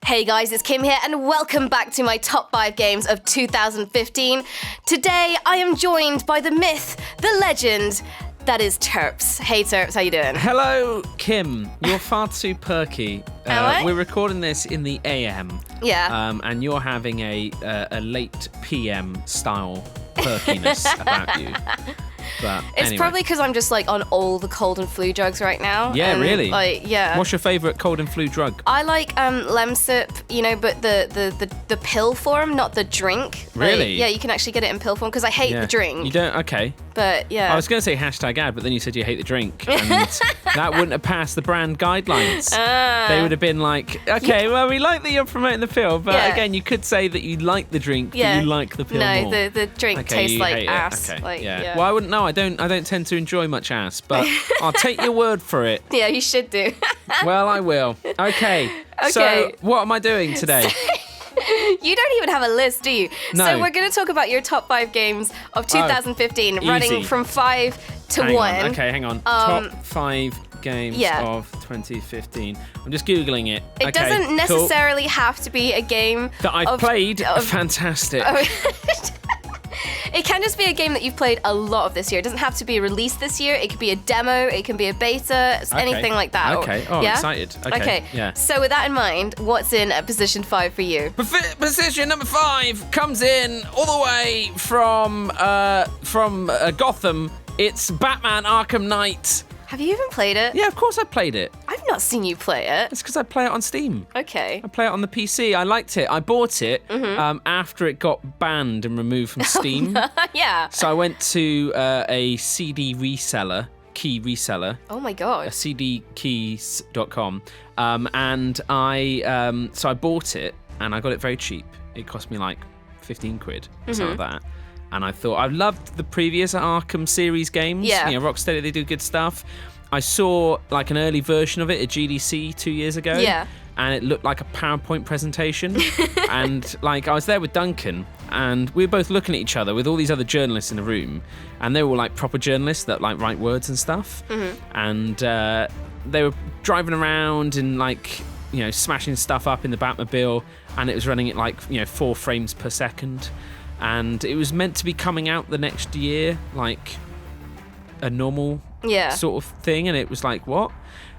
Hey guys, it's Kim here and welcome back to my top 5 games of 2015. Today I am joined by the myth, the legend, that is Turps. Hey Turps, how you doing? Hello, Kim. You're far too perky. Am I? We're recording this in the AM. Yeah. And you're having a late PM style perkiness about you. But It's anyway. probably because I'm just like on all the cold and flu drugs right now. Yeah, and, really? Yeah. What's your favourite cold and flu drug? I like Lemsip, but the pill form, not the drink. Really? Yeah, you can actually get it in pill form because I hate the drink. You don't? Okay. But yeah. I was going to say #ad, but then you said you hate the drink. And that wouldn't have passed the brand guidelines. They would have been like, okay, well, we like that you're promoting the pill, but again, you could say that you like the drink, but you like the pill more. No, the drink tastes like ass. Okay. Like, Well, I wouldn't know. I don't tend to enjoy much ass, but I'll take your word for it. Yeah, you should do. Well, I will. Okay. So, what am I doing today? You don't even have a list, do you? No. So we're going to talk about your top 5 games of 2015, running easy. from 5 to Hang 1. on. Okay, hang on. Top 5 games of 2015. I'm just Googling it. It doesn't necessarily have to be a game that I've played. Fantastic. It can just be a game that you've played a lot of this year. It doesn't have to be released this year. It could be a demo. It can be a beta. Anything like that. Okay. Oh, I'm excited. Okay. Yeah. So with that in mind, what's in at position 5 for you? Position number 5 comes in all the way from Gotham. It's Batman Arkham Knight. Have you even played it? Yeah, of course I played it. I've not seen you play it. It's because I play it on Steam. Okay. I play it on the PC. I liked it. I bought it after it got banned and removed from Steam. Yeah. So I went to a CD key reseller. Oh my god. cdkeys.com. And I bought it and I got it very cheap. It cost me like 15 quid or something like that. And I thought, I loved the previous Arkham series games. Yeah. Rocksteady, they do good stuff. I saw like an early version of it at GDC 2 years ago. Yeah. And it looked like a PowerPoint presentation. And like I was there with Duncan and we were both looking at each other with all these other journalists in the room. And they were all like proper journalists that like write words and stuff. And they were driving around and like, smashing stuff up in the Batmobile. And it was running at like, 4 frames per second. And it was meant to be coming out the next year, like a normal sort of thing. And it was like, what?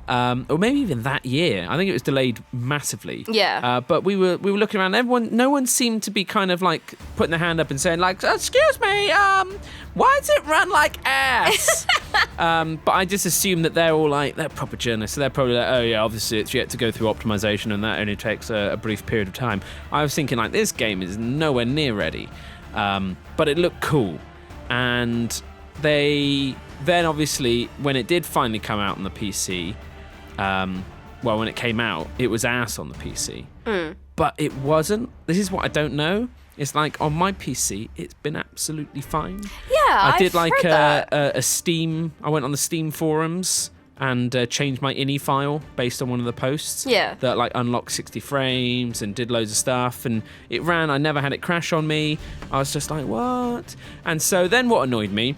Or maybe even that year. I think it was delayed massively. Yeah. But we were looking around. No one seemed to be kind of like putting their hand up and saying like, "Excuse me, why does it run like ass?" But I just assumed that they're proper journalists. So they're probably like, oh yeah, obviously it's yet to go through optimization and that only takes a brief period of time. I was thinking like, this game is nowhere near ready. But it looked cool. And then obviously when it did finally come out on the PC, when it came out, it was ass on the PC. But it wasn't. This is what I don't know. It's like on my PC, it's been absolutely fine. Yeah, I did like heard that. a Steam. I went on the Steam forums and changed my ini file based on one of the posts. Yeah. That like unlocked 60 frames and did loads of stuff, and it ran. I never had it crash on me. I was just like, what? And so then what annoyed me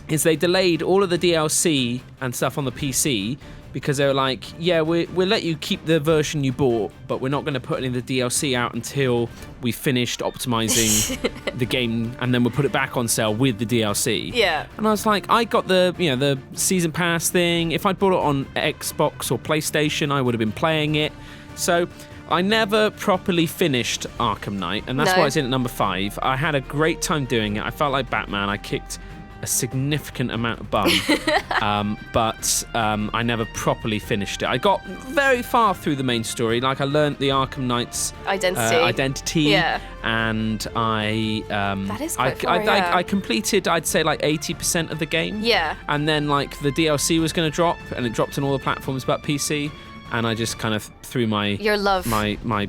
is they delayed all of the DLC and stuff on the PC because they were like, yeah, we'll let you keep the version you bought, but we're not going to put any of the DLC out until we finished optimizing the game, and then we'll put it back on sale with the DLC. Yeah. And I was like, I got the season pass thing. If I'd bought it on Xbox or PlayStation, I would have been playing it. So I never properly finished Arkham Knight, and that's why it's in at number 5. I had a great time doing it. I felt like Batman. I kicked a significant amount of bum, but I never properly finished it. I got very far through the main story. Like I learned the Arkham Knight's identity, and that is quite far, I completed, I'd say like 80% of the game. Yeah. And then like the DLC was going to drop, and it dropped on all the platforms but PC, and I just kind of threw my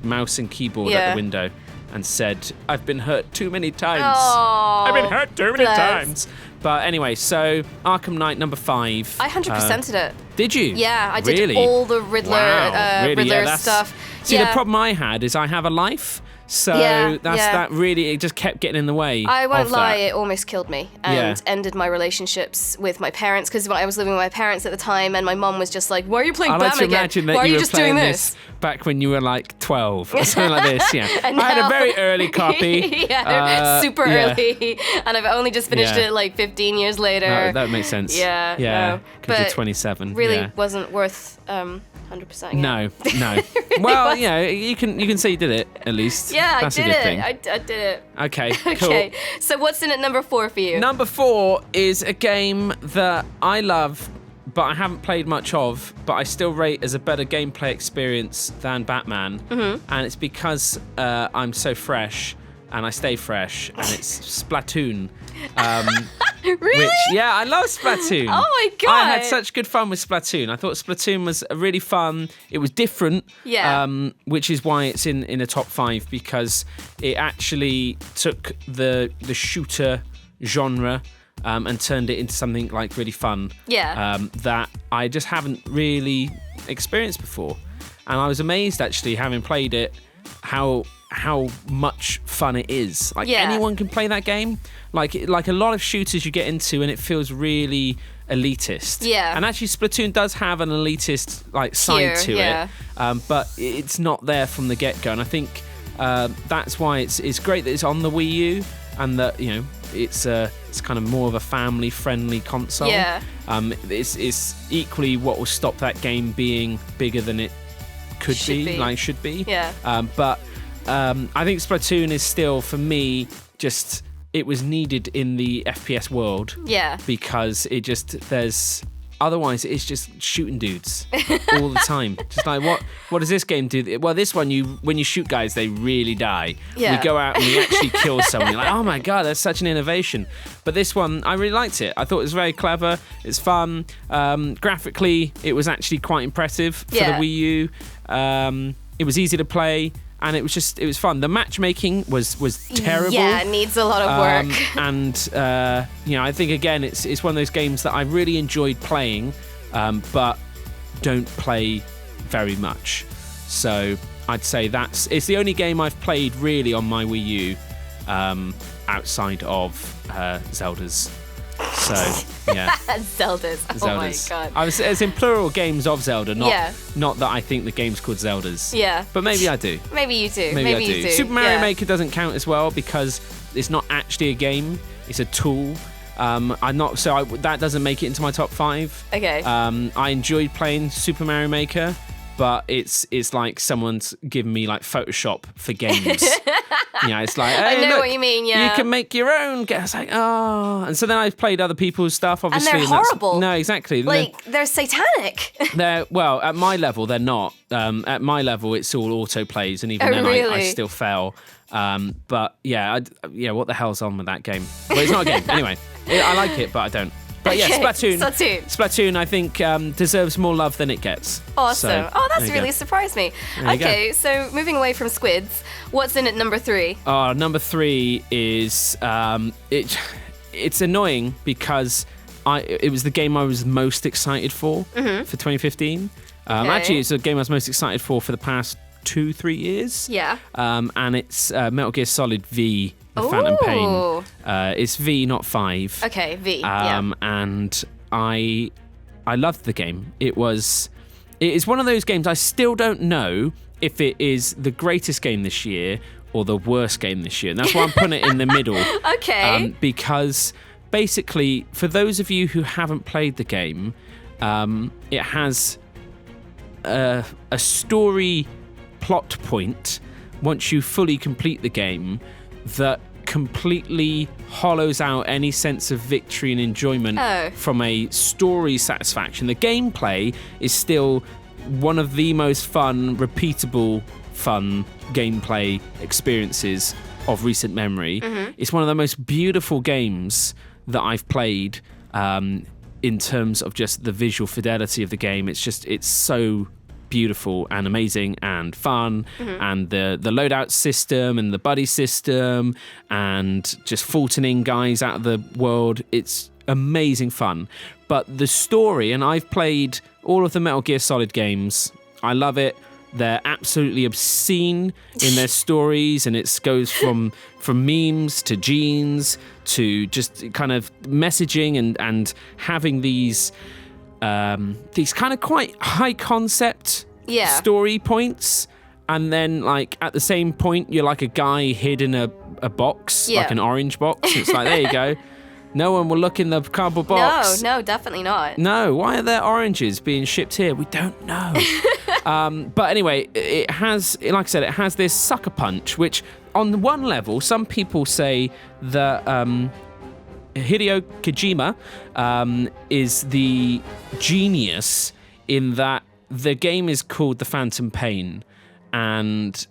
mouse and keyboard out the window and said, I've been hurt too many times. Oh, I've been hurt too many times. But anyway, so Arkham Knight number 5. I 100%ed it. Did you? Yeah, I did really? all the Riddler, Wow. Really? Riddler stuff. See, the problem I had is I have a life, So Yeah, that really, it just kept getting in the way. I won't of lie, that. it almost killed me and ended my relationships with my parents, because when I was living with my parents at the time, and my mom was just like, why are you playing I like Batman to imagine again? that Why are you you were just doing playing this? back when you were like 12 or something like this. Yeah, And I had a now- very early copy. Super yeah. early, and I've only just finished Yeah. it like 15 years later. That makes sense. Yeah, yeah, no. because you're But 27. Really yeah. wasn't worth 100%. No. Well, you can say you did it at least. Yeah, That's I a did good it. thing. I did it. Okay, cool. Okay, so what's in at number 4 for you? Number 4 is a game that I love, but I haven't played much of, but I still rate as a better gameplay experience than Batman. Mm-hmm. And it's because I'm so fresh, and I stay fresh, and it's Splatoon. Really? Yeah, I love Splatoon. Oh my God. I had such good fun with Splatoon. I thought Splatoon was really fun. It was different. Yeah. Which is why it's in the top 5, because it actually took the shooter genre and turned it into something like really fun. Yeah. That I just haven't really experienced before. And I was amazed, actually, having played it, how much fun it is. Like, Yeah. anyone can play that game. Like a lot of shooters you get into, and it feels really elitist. Yeah. And actually, Splatoon does have an elitist side Here, to yeah. it, but it's not there from the get-go. And I think that's why it's great that it's on the Wii U, and that it's kind of more of a family-friendly console. Yeah. It's equally what will stop that game being bigger than it should be. Yeah. But I think Splatoon is still, for me, just it was needed in the FPS world. Yeah. Because otherwise it's just shooting dudes all the time. Just like, what does this game do? Well, this one, when you shoot guys, they really die. Yeah. We go out and we actually kill someone. You're like, oh my God, that's such an innovation. But this one, I really liked it. I thought it was very clever. It's fun. Graphically, it was actually quite impressive for the Wii U. It was easy to play. And it was fun. The matchmaking was terrible. Yeah, it needs a lot of work. And I think again, it's one of those games that I really enjoyed playing, but don't play very much. So I'd say it's the only game I've played really on my Wii U, outside of Zelda's. So yeah, Zelda's. Oh my God. It's in plural, games of Zelda, not that I think the game's called Zelda's. Yeah. But maybe I do. Maybe you do. Maybe I do. Super Mario Yeah. Maker doesn't count as well because it's not actually a game; it's a tool. That doesn't make it into my top 5. Okay. I enjoyed playing Super Mario Maker, but it's like someone's given me like Photoshop for games. It's like, hey, I know look, what you mean. Yeah. you can make your own. It's like, oh, and so then I've played other people's stuff, obviously, they're horrible. No, exactly. Like, they're satanic. Well, at my level, they're not. At my level, it's all auto plays, and even Oh, then, really? I still fail. But yeah, what the hell's on with that game? Well, it's not a game anyway. I like it, but I don't. But yeah, Okay, Splatoon, I think deserves more love than it gets. Awesome. So, That's there you really go. surprised me. There you Okay, so moving away from squids, what's in at number 3? Number 3 is it's annoying because it was the game I was most excited for 2015. Actually, it's a game I was most excited for the past 2-3 years. Yeah. And it's Metal Gear Solid V, The Phantom Ooh. Pain. It's V, not 5. Okay, V. Yeah. And I loved the game. It is one of those games I still don't know if it is the greatest game this year or the worst game this year. And that's why I'm putting it in the middle. Okay. Because basically, for those of you who haven't played the game, it has a story plot point once you fully complete the game that completely hollows out any sense of victory and enjoyment from a story satisfaction. The gameplay is still one of the most fun, repeatable, fun gameplay experiences of recent memory. It's one of the most beautiful games that I've played in terms of just the visual fidelity of the game. It's so beautiful and amazing and fun, and the loadout system and the buddy system and just faulting guys out of the world. It's amazing fun. But the story, and I've played all of the Metal Gear Solid games, I love it. They're absolutely obscene in their stories, and it goes from memes to genes to just kind of messaging and having these kind of quite high concept story points. And then, like, at the same point, you're like a guy hid in a box, like an orange box. It's like, there you go. No one will look in the cardboard box. No, definitely not. No, why are there oranges being shipped here? We don't know. But anyway, it has, like I said, it has this sucker punch, which on one level, some people say that Hideo Kojima is the genius in that the game is called The Phantom Pain. And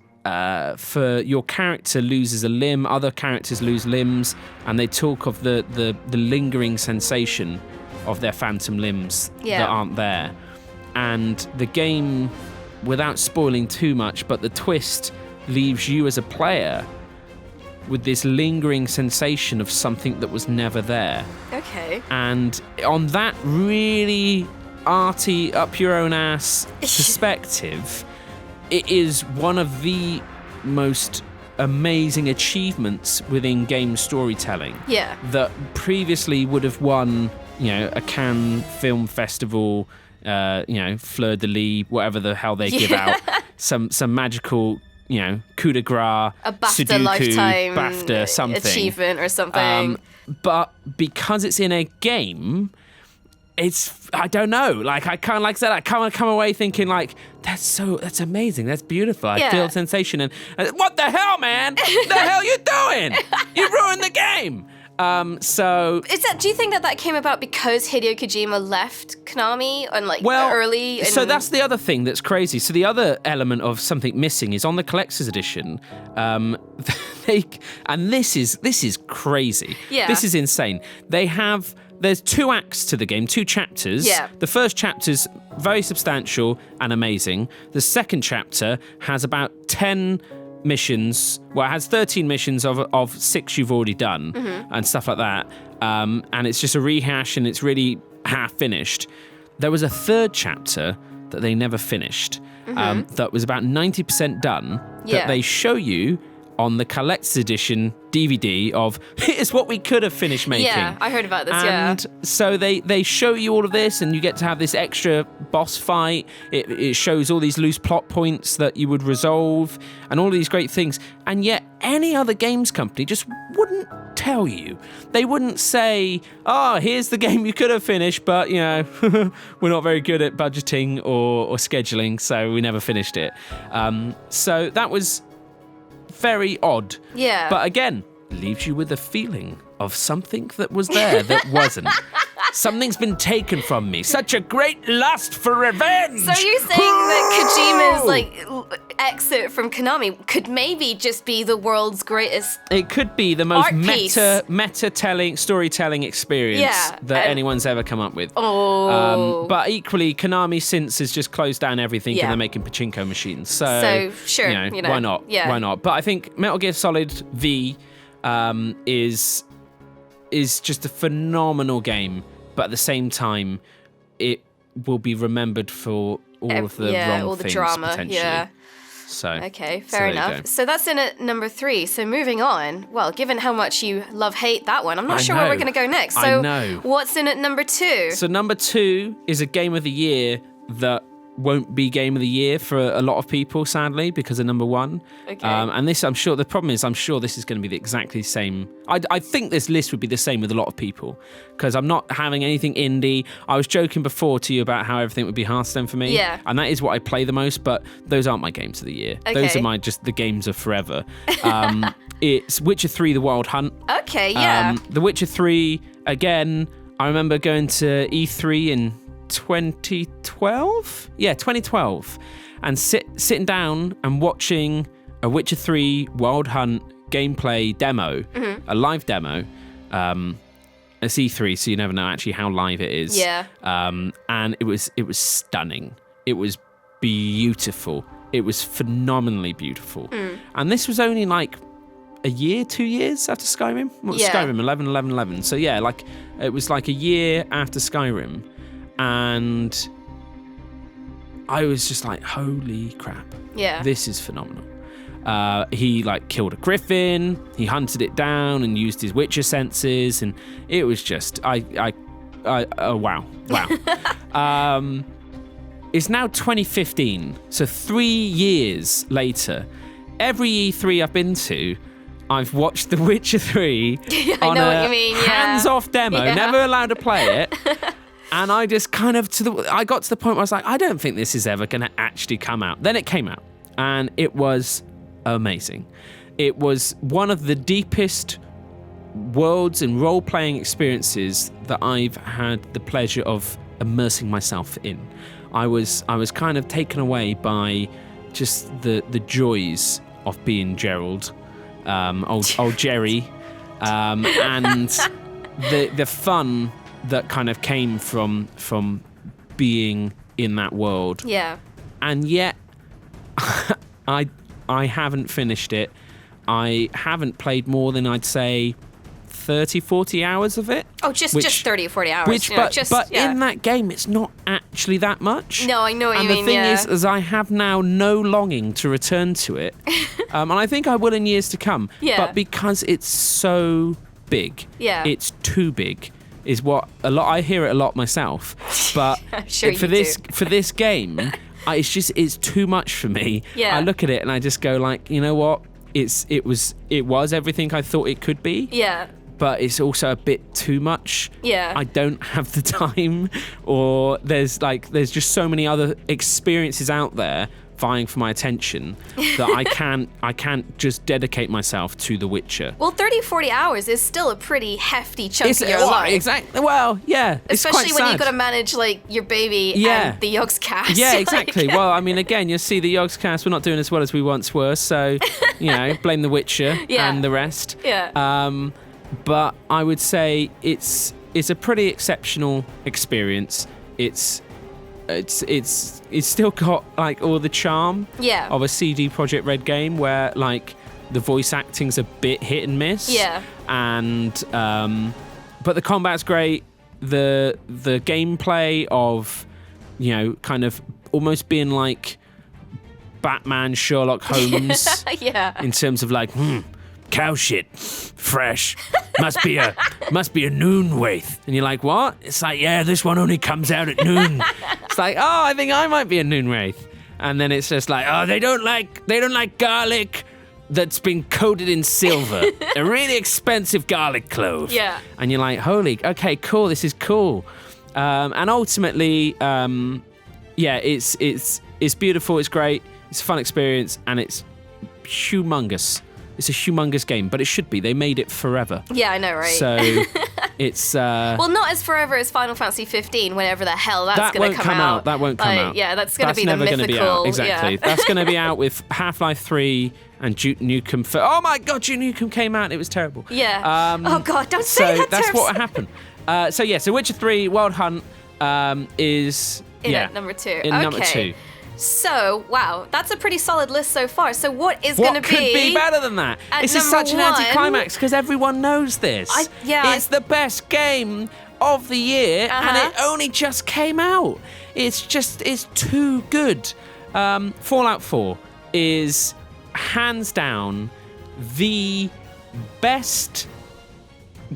for your character loses a limb, other characters lose limbs, and they talk of the lingering sensation of their phantom limbs that aren't there. And the game, without spoiling too much, but the twist leaves you as a player with this lingering sensation of something that was never there. Okay. And on that really arty, up your own ass perspective, it is one of the most amazing achievements within game storytelling. Yeah. That previously would have won, a Cannes Film Festival, Fleur de Lis, whatever the hell they give out, some magical, coup de grace, a BAFTA Sudoku, lifetime BAFTA something achievement or something. But because it's in a game, I don't know. Like I kind of come away thinking like that's amazing. That's beautiful. I feel sensation and what the hell, man? The hell you doing? You ruined the game. So do you think that came about because Hideo Kojima left Konami and early? So that's the other thing that's crazy. So the other element of something missing is on the collector's edition. And this is crazy. Yeah. This is insane. There's 2 acts to the game, 2 chapters. Yeah. The first chapter's very substantial and amazing. The second chapter has about 10 missions. Well, it has 13 missions of 6 you've already done and stuff like that. And it's just a rehash and it's really half finished. There was a third chapter that they never finished that was about 90% done that they show you on the collector's edition DVD of here's what we could have finished making. Yeah, I heard about this, and so they show you all of this and you get to have this extra boss fight. It shows all these loose plot points that you would resolve and all of these great things. And yet any other games company just wouldn't tell you. They wouldn't say, here's the game you could have finished, but, we're not very good at budgeting or scheduling, so we never finished it. So that was very odd. Yeah. But again, leaves you with a feeling of something that was there that wasn't. Something's been taken from me. Such a great lust for revenge. So you're saying that Kojima's exit from Konami could maybe just be the world's greatest It could be the most meta storytelling experience that anyone's ever come up with. But equally, Konami since has just closed down everything and they're making pachinko machines. So sure, why not? Yeah. Why not? But I think Metal Gear Solid V is just a phenomenal game, but at the same time, it will be remembered for all of the wrong things, drama, potentially. Yeah. So okay, fair enough. So that's in at number 3. So moving on. Well, given how much you hate that one, I'm not sure where we're going to go next. So I know. What's in at number 2? So number 2 is a game of the year that won't be game of the year for a lot of people, sadly, because of number 1. Okay. And this, I'm sure this is going to be exactly the same. I think this list would be the same with a lot of people, because I'm not having anything indie. I was joking before to you about how everything would be Hearthstone for me. Yeah. And that is what I play the most, but those aren't my games of the year. Okay. Those are just the games of forever. It's Witcher 3 The Wild Hunt. Okay, yeah. The Witcher 3, again, I remember going to E3 in 2012? Yeah, 2012. And sitting down and watching a Witcher 3 Wild Hunt gameplay demo, a live demo. It's E3, so you never know actually how live it is. Yeah. And it was stunning. It was beautiful. It was phenomenally beautiful. And this was only like a year, 2 years after Skyrim? What was Skyrim? 11. So yeah, it was like a year after Skyrim. And I was just like, holy crap. Yeah. This is phenomenal. He like killed a griffin, he hunted it down and used his Witcher senses, and it was just wow. It's now 2015, so 3 years later. Every E3 I've been to, I've watched The Witcher 3 on hands-off demo, never allowed to play it. And I just kind of I got to the point where I was like, I don't think this is ever going to actually come out. Then it came out, and it was amazing. It was one of the deepest worlds and role-playing experiences that I've had the pleasure of immersing myself in. I was kind of taken away by just the joys of being Gerald, old Jerry, and the fun that kind of came from being in that world. Yeah. And yet, I haven't finished it. I haven't played more than, I'd say, 30, 40 hours of it. Oh, just 30 or 40 hours. But in that game, it's not actually that much. No, I know what you mean. And the thing is I have now no longing to return to it. And I think I will in years to come. Yeah. But because it's so big, it's too big, is what I hear it a lot myself. But sure for this game, it's too much for me. Yeah. I look at it and I just go like, you know what? It was everything I thought it could be. Yeah. But it's also a bit too much. Yeah. I don't have the time, or there's just so many other experiences out there vying for my attention that I can't just dedicate myself to The Witcher. Well, 30, 40 hours is still a pretty hefty chunk of your life. Exactly. Well, yeah. Especially when you've got to manage like your baby and the Yogscast. Yeah, exactly. Well, I mean, again, you'll see the Yogscast, we're not doing as well as we once were, so, blame The Witcher and the rest. Yeah. But I would say it's a pretty exceptional experience. It's still got like all the charm of a CD Projekt Red game where like the voice acting's a bit hit and miss. Yeah. And but the combat's great. The gameplay of kind of almost being like Batman, Sherlock Holmes. In terms of like cow shit, fresh, must be a noon waith. And you're like, what? It's like, yeah, this one only comes out at noon. It's like, oh, I think I might be a noon wraith. And then it's just like, oh, they don't like garlic that's been coated in silver. A really expensive garlic clove. Yeah. And you're like, okay, cool, this is cool. And ultimately, it's beautiful, it's great, it's a fun experience, and it's humongous. It's a humongous game, but it should be. They made it forever. Yeah, I know, right? So it's... well, not as forever as Final Fantasy 15, whenever the hell that's going to come out. That won't come out. Yeah, that's going to be the never mythical... Be out. Exactly. Yeah. That's going to be out with Half-Life 3 and Duke Nukem... Oh my God, Duke Nukem came out. It was terrible. Yeah. Oh God, don't say that, that's Turps. what happened. So Witcher 3 Wild Hunt is... In at number 2. Number 2. So, wow, that's a pretty solid list so far. So what is going to be... What could be better than that? This is such an anticlimax because everyone knows this. It's the best game of the year and it only just came out. It's too good. Fallout 4 is hands down the best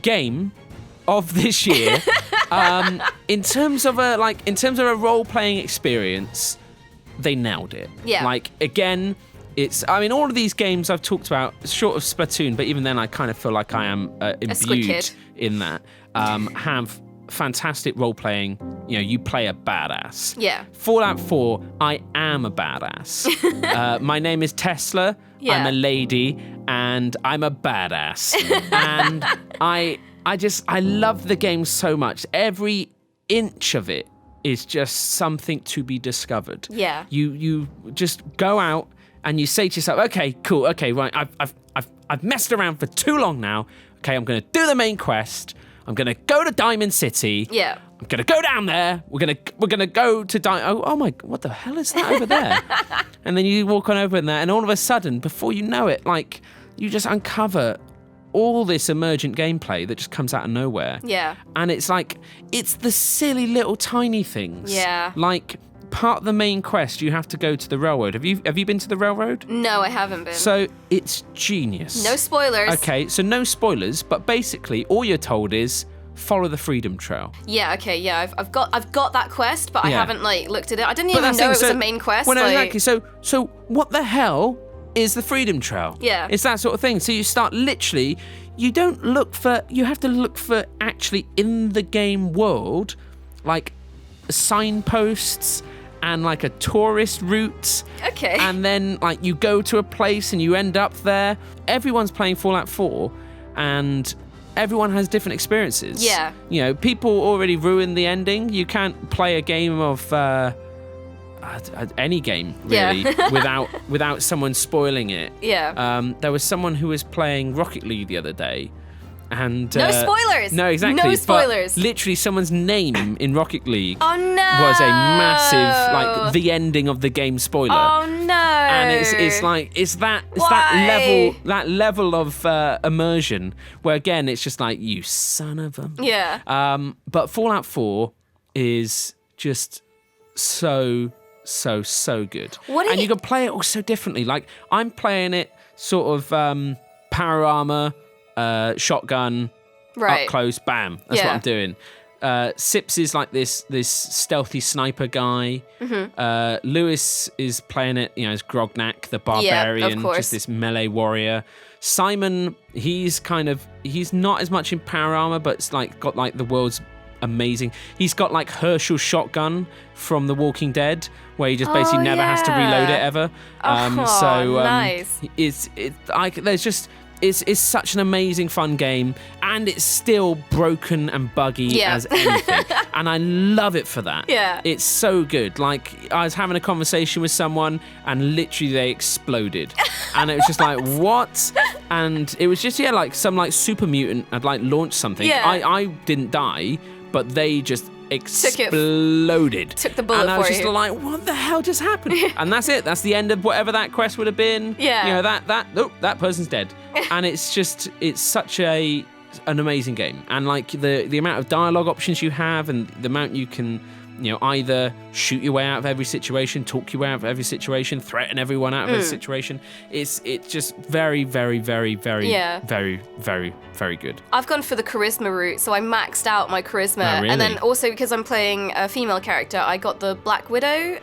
game of this year. in terms of a role-playing experience, they nailed it. Yeah. Like, again, all of these games I've talked about, short of Splatoon, but even then I kind of feel like I am imbued in that, have fantastic role-playing. You play a badass. Yeah. Fallout 4, I am a badass. My name is Tesla. Yeah. I'm a lady, and I'm a badass. And I love the game so much. Every inch of it is just something to be discovered. Yeah. You just go out and you say to yourself, okay, cool, okay, right, I've messed around for too long now. Okay, I'm gonna do the main quest. I'm gonna go to Diamond City. Yeah. I'm gonna go down there. We're gonna go to oh my, what the hell is that over there? And then you walk on over in there, and all of a sudden, before you know it, like you just uncover all this emergent gameplay that just comes out of nowhere. Yeah. And it's like, it's the silly little tiny things. Yeah. Like part of the main quest, you have to go to the railroad. Have you been to the railroad? No, I haven't been. So it's genius. No spoilers. Okay, so no spoilers, but basically all you're told is follow the Freedom Trail. Yeah, okay, yeah. I've got that quest, but I haven't looked at it. I didn't But even that's know the it thing, was a main quest. Well, no, exactly. So what the hell is the Freedom Trail? Yeah. It's that sort of thing. So you start literally, you have to look for actually in the game world, like signposts and like a tourist route. Okay. And then like you go to a place and you end up there. Everyone's playing Fallout 4 and everyone has different experiences. Yeah. You know, people already ruined the ending. You can't play a game of any game really without someone spoiling it. Yeah. There was someone who was playing Rocket League the other day. And, no spoilers. No, exactly. No spoilers. But literally, someone's name in Rocket League oh no. was a massive, like, the ending of the game spoiler. Oh no. And it's that level of immersion where again it's just like, you son of a. Yeah. But Fallout 4 is just so good. And you can play it all so differently. Like I'm playing it sort of power armor. Shotgun, right. up close, bam. That's what I'm doing. Sips is like this stealthy sniper guy. Mm-hmm. Lewis is playing it, as Grognak, the barbarian, just this melee warrior. Simon, he's not as much in power armor, but it's like got like the world's amazing. He's got like Herschel's shotgun from The Walking Dead, where he just basically never has to reload it ever. Nice. It's such an amazing, fun game, and it's still broken and buggy as anything. And I love it for that. Yeah. It's so good. Like, I was having a conversation with someone, and literally they exploded. And it was just like, what? And it was just, like some like super mutant had like launched something. Yeah. I didn't die, but they just exploded. Took the bullet for you. And I was just like, what the hell just happened? And that's it. That's the end of whatever that quest would have been. Yeah. That person's dead. And it's such an amazing game. And like the amount of dialogue options you have and the amount you can, either shoot your way out of every situation, talk your way out of every situation, threaten everyone out of every situation. It's just very, very, very, very, very, very, very good. I've gone for the charisma route, so I maxed out my charisma. Oh, really? And then also because I'm playing a female character, I got the Black Widow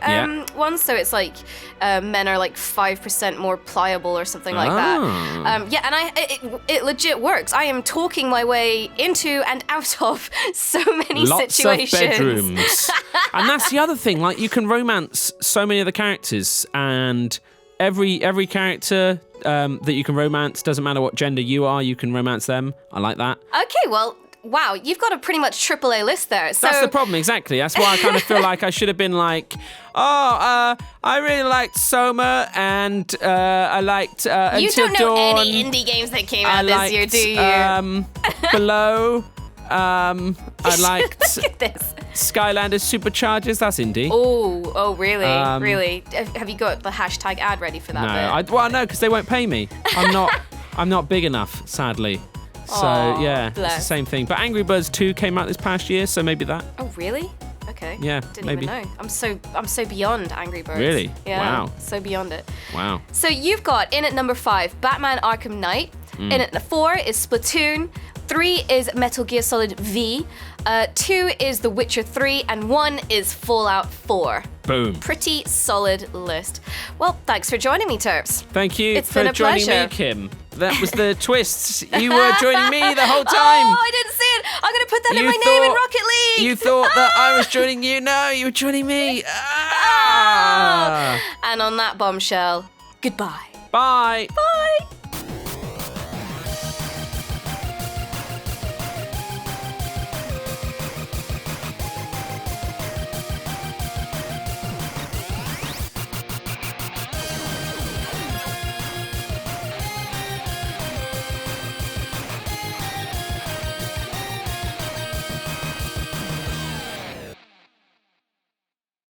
one, so it's like men are like 5% more pliable or something like that. And it legit works. I am talking my way into and out of so many situations. Lots of bedrooms. And that's the other thing, like you can romance so many of the characters, and every character that you can romance, doesn't matter what gender you are, you can romance them. I like that. Okay, well, wow, you've got a pretty much AAA list there. So that's the problem, exactly. That's why I kind of feel like I should have been like, I really liked Soma, and I liked Until you don't know Dawn. any indie games that came out this year, do you? Below. I liked Look at this. Skylanders Superchargers. That's indie. Oh, really? Really? Have you got the hashtag ad ready for that? No, no, because they won't pay me. I'm not big enough, sadly. So it's the same thing. But Angry Birds 2 came out this past year, so maybe that. Oh, really? Okay. Yeah, Didn't maybe. even know. I'm so beyond Angry Birds. Really? Yeah. Wow. So beyond it. Wow. So you've got in at number 5, Batman Arkham Knight. In at 4 is Splatoon. 3 is Metal Gear Solid V. 2 is The Witcher 3, and 1 is Fallout 4. Boom. Pretty solid list. Well, thanks for joining me, Turps. Thank you It's for been a joining pleasure. me, Kim. That was the twist. You were joining me the whole time. Oh, I didn't see it. I'm going to put that in my name in Rocket League. You thought that I was joining you. No, you were joining me. And on that bombshell, goodbye. Bye. Bye.